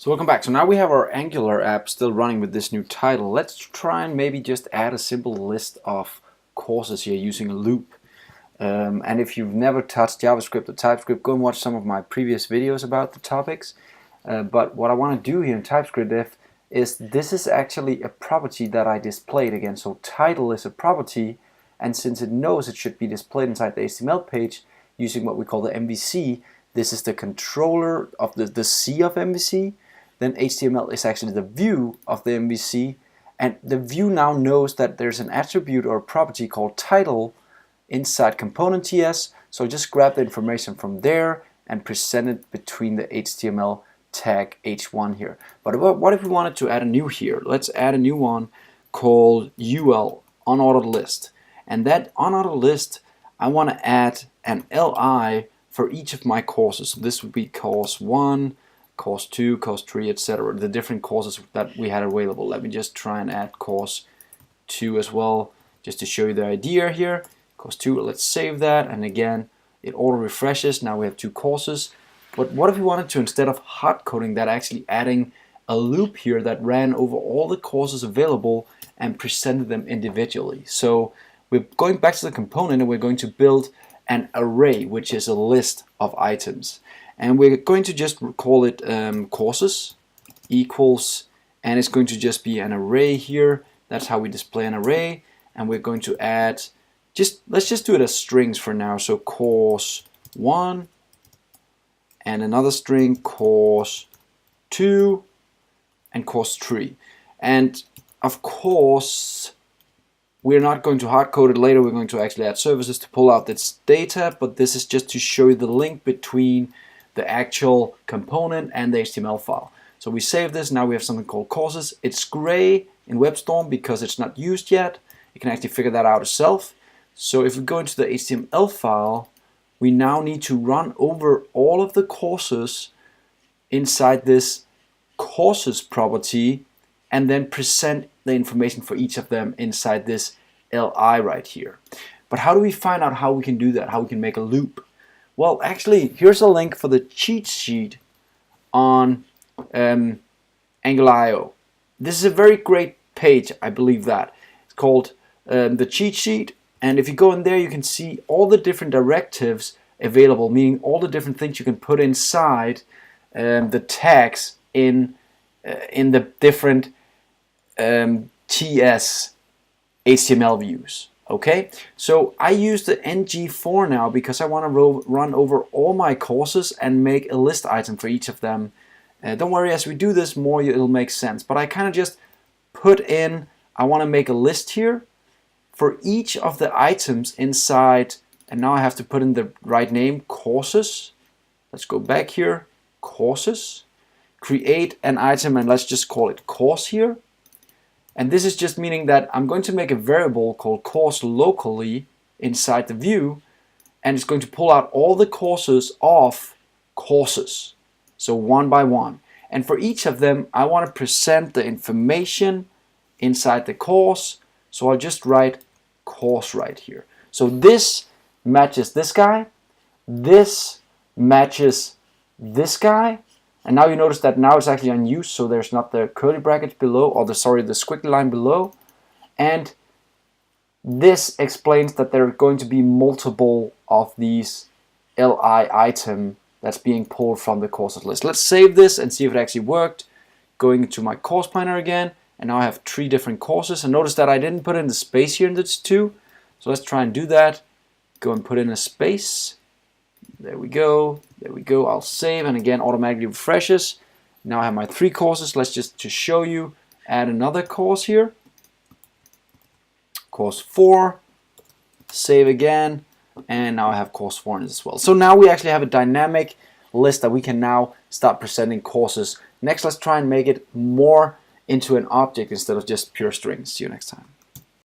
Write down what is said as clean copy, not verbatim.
So welcome back. So now we have our Angular app still running with this new title. Let's try and maybe just add a simple list of courses here using a loop. And if you've never touched JavaScript or TypeScript, go and watch some of my previous videos about the topics. But what I want to do here in TypeScript is this is actually a property that I displayed again. So title is a property, and since it knows it should be displayed inside the HTML page using what we call the MVC, this is the controller of the C of MVC. Then HTML is actually the view of the MVC, and the view now knows that there's an attribute or a property called title inside component TS. So just grab the information from there and present it between the HTML tag h1 here. But what if we wanted to add a new here? Let's add a new one called UL, unordered list. And that unordered list, I want to add an LI for each of my courses. So this would be course 1, course 2, course 3, etc. The different courses that we had available. Let me just try and add course 2 as well, just to show you the idea here. Course 2, let's save that, and again it auto refreshes. Now we have 2 courses. But what if we wanted to, instead of hard coding that, actually adding a loop here that ran over all the courses available and presented them individually? So we're going back to the component and we're going to build an array, which is a list of items. And we're going to just call it courses equals, and it's going to just be an array here. That's how we display an array. And we're going to add, let's just do it as strings for now. So course 1 and another string, course 2 and course 3. And of course, we're not going to hard code it later. We're going to actually add services to pull out this data, but this is just to show you the link between the actual component and the HTML file. So we save this. Now we have something called courses. It's gray in WebStorm because it's not used yet. You can actually figure that out yourself. So if we go into the HTML file, we now need to run over all of the courses inside this courses property and then present the information for each of them inside this LI right here. But how do we find out how we can do that, how we can make a loop? Well, actually, here's a link for the cheat sheet on Angular.io. This is a very great page, I believe that. It's called the cheat sheet, and if you go in there, you can see all the different directives available, meaning all the different things you can put inside the tags in the different TS HTML views. Okay, so I use the ngFor now because I want to run over all my courses and make a list item for each of them. Don't worry, as we do this more, it'll make sense. But I kind of just put in, I want to make a list here for each of the items inside, and now I have to put in the right name, courses. Let's go back here, courses, create an item, and let's just call it course here. And this is just meaning that I'm going to make a variable called course locally inside the view, and it's going to pull out all the courses of courses, so one by one. And for each of them, I want to present the information inside the course, so I'll just write course right here. So this matches this guy, this matches this guy. And now you notice that now it's actually unused, so there's not the curly brackets below, or the squiggly line below. And this explains that there are going to be multiple of these LI item that's being pulled from the courses list. Let's save this and see if it actually worked. Going into my course planner again, and now I have 3 different courses. And notice that I didn't put in the space here in this 2. So let's try and do that. Go and put in a space. There we go. There we go. I'll save, and again automatically refreshes. Now I have my 3 courses. Let's just to show you, add another course here. Course 4. Save again, and now I have course 4 in as well. So now we actually have a dynamic list that we can now start presenting courses. Next, let's try and make it more into an object instead of just pure strings. See you next time.